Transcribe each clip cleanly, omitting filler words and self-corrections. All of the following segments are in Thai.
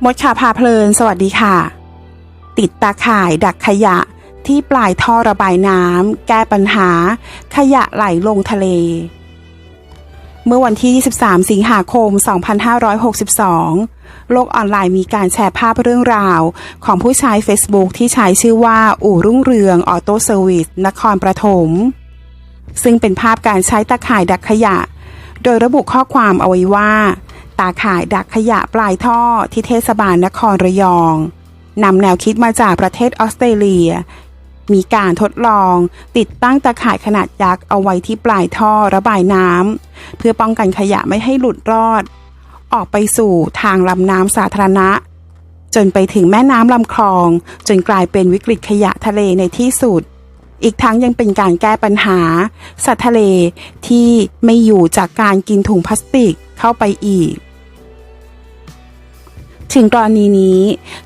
มดข่าวพาเพลินสวัสดีค่ะติดตาข่ายดักขยะที่ปลายท่อระบายน้ำแก้ปัญหาขยะไหลลงทะเลเมื่อวันที่23สิงหาคม2562โลกออนไลน์มีการแชร์ภาพเรื่องราวของผู้ใช้ Facebook ที่ใช้ชื่อว่าอู่รุ่งเรืองออโต้เซอร์วิสนครปฐมซึ่งเป็นภาพการใช้ตาข่ายดักขยะโดยระบุข้อความเอาไว้ว่าตาข่ายดักขยะปลายท่อที่เทศบาลนครระยองนำแนวคิดมาจากประเทศออสเตรเลียมีการทดลองติดตั้งตาข่ายขนาดยักษ์เอาไว้ที่ปลายท่อระบายน้ำเพื่อป้องกันขยะไม่ให้หลุดรอดออกไปสู่ทางลำน้ำสาธารณะจนไปถึงแม่น้ำลำคลองจนกลายเป็นวิกฤตขยะทะเลในที่สุดอีกทั้งยังเป็นการแก้ปัญหาสัตว์ทะเลที่ไม่อยู่จากการกินถุงพลาสติกเข้าไปอีกถึงกรณีนี้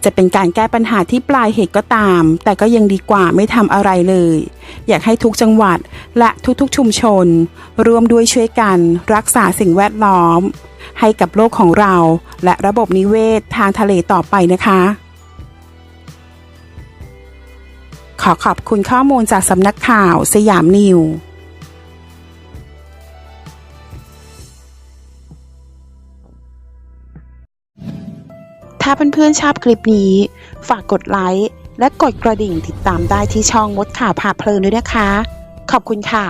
จะเป็นการแก้ปัญหาที่ปลายเหตุก็ตามแต่ก็ยังดีกว่าไม่ทำอะไรเลยอยากให้ทุกจังหวัดและทุกๆชุมชนร่วมด้วยช่วยกันรักษาสิ่งแวดล้อมให้กับโลกของเราและระบบนิเวศทางทะเลต่อไปนะคะขอขอบคุณข้อมูลจากสำนักข่าวสยามนิวถ้าเพื่อนๆชอบคลิปนี้ฝากกดไลค์และกดกระดิ่งติดตามได้ที่ช่องมดข่าวพาเพลินด้วยนะคะขอบคุณค่ะ